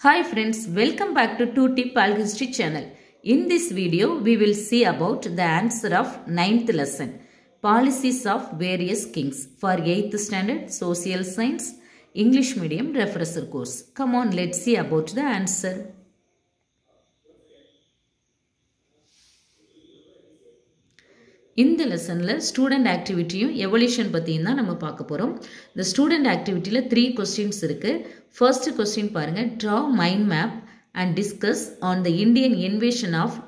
Hi friends, welcome back to 2Tip History channel. In this video, we will see about the answer of 9th lesson, Policies of Various Kings for 8th standard Social Science English Medium Refresher course. Come on, let's see about the answer. இந்த லெசன்ல student ஆக்டிவிட்டியும் evolution பற்றியும் தான் நம்ம பார்க்க போகிறோம். இந்த student ஆக்டிவிட்டியில் 3 questions இருக்குது. First question பாருங்கள், draw mind map and discuss on the Indian invasion of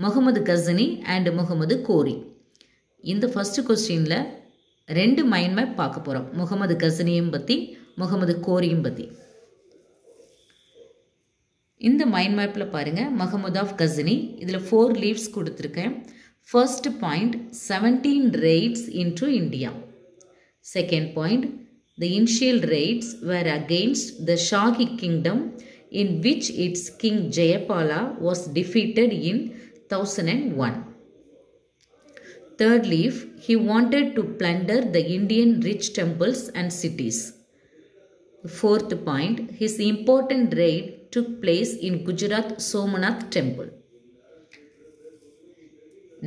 Muhammad Ghazni and Muhammad Ghori. இந்த ஃபர்ஸ்ட் கொஸ்டினில் 2 மைண்ட் மேப் பார்க்க போகிறோம், முகமது கஸ்னியும் பற்றி முகமது கோரியும் பற்றி. இந்த மைண்ட் மேப்பில் பாருங்கள், முகமது ஆஃப் கஸ்னி, இதில் 4 லீவ்ஸ் கொடுத்துருக்கேன். First point, 17 raids into India. Second point, the initial raids were against the Shahi kingdom in which its king Jayapala was defeated in 1001. Third leaf, he wanted to plunder the Indian rich temples and cities. Fourth point, his important raid took place in Gujarat Somnath temple.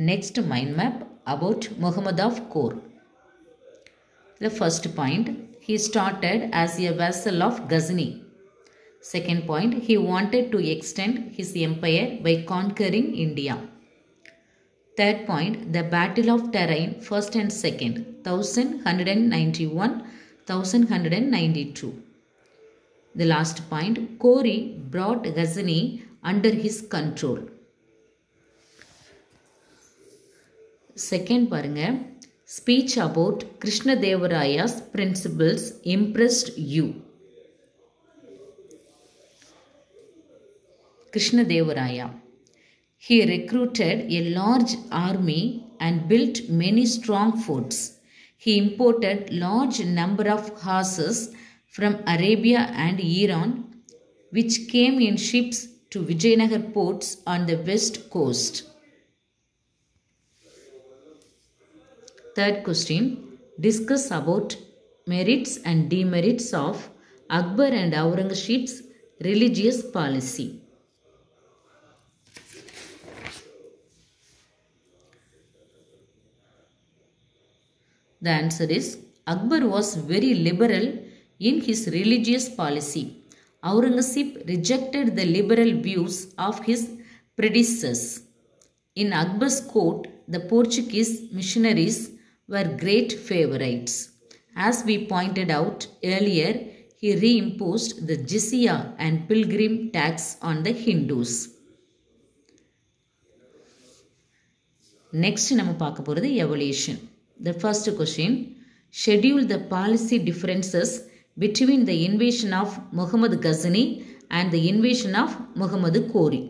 Next mind map about Muhammad of Kor. The first point, he started as a vassal of Ghazni. Second point, he wanted to extend his empire by conquering India. Third point, the Battle of Tarain, first and second, 1191, 1192. The last point, Kori brought Ghazni under his control. Second பாருங்க, speech about Krishna Devaraya's principles impressed you. Krishna Devaraya, he recruited a large army and built many strong forts. He imported large number of horses from Arabia and Iran, which came in ships to Vijayanagar ports on the west coast. Third question, discuss about merits and demerits of Akbar and Aurangzeb's religious policy. The answer is, Akbar was very liberal in his religious policy. Aurangzeb rejected the liberal views of his predecessors. In Akbar's court, the Portuguese missionaries were great favorites. As we pointed out earlier, he reimposed the jizya and pilgrim tax on the Hindus. Next, நம்ம பார்க்க போகிறது evolution. The first question, schedule the policy differences between the invasion of Muhammad Ghazni and the invasion of Muhammad Kori.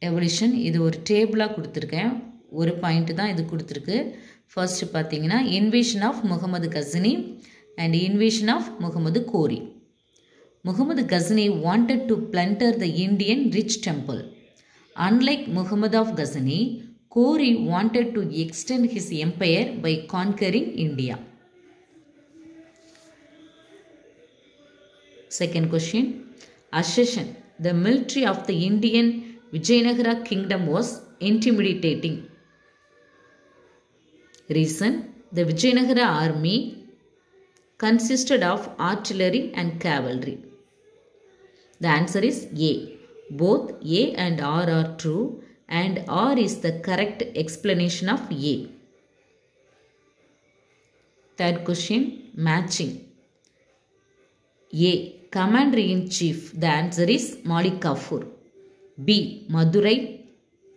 Evolution, இது ஒரு டேபிளாக கொடுத்துருக்கேன், ஒரு point தான் இது கொடுத்துருக்கு. ஃபர்ஸ்ட் பார்த்தீங்கன்னா invasion of Muhammad Ghazni and invasion of Muhammad Ghori. Muhammad Ghazni wanted to plunder the Indian rich temple. Unlike Muhammad of Ghazni, Ghori wanted to extend his empire by conquering India. Second question, assertion, the military of the Indian Vijayanagara kingdom was intimidating. Reason, the Vijayanagara army consisted of artillery and cavalry. The answer is A. Both A and R are true and R is the correct explanation of A. Third question, matching. A. Commander-in-Chief. The answer is Malik Kafur. B. Madurai.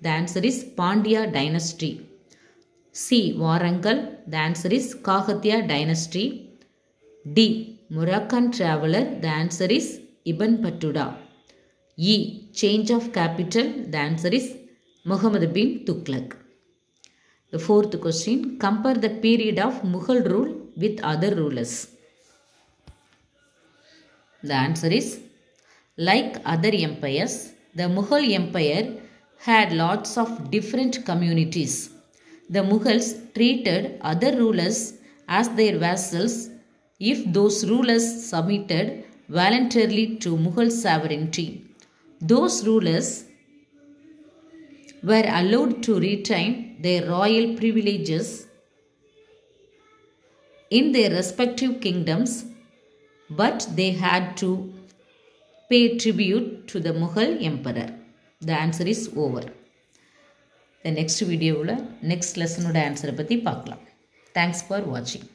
The answer is Pandya dynasty. C. Warangal. The answer is Kakatiya dynasty. D. Moroccan traveler. The answer is Ibn Battuta. E. Change of capital. The answer is Muhammad bin Tughlaq. The fourth question, compare the period of Mughal rule with other rulers. The answer is, like other empires, the Mughal Empire had lots of different communities. The Mughals treated other rulers as their vassals if those rulers submitted voluntarily to Mughal sovereignty. Those rulers were allowed to retain their royal privileges in their respective kingdoms, but they had to pay tribute to the Mughal emperor. The answer is over. The next video, next lesson answer patti paakalam. Thanks for watching.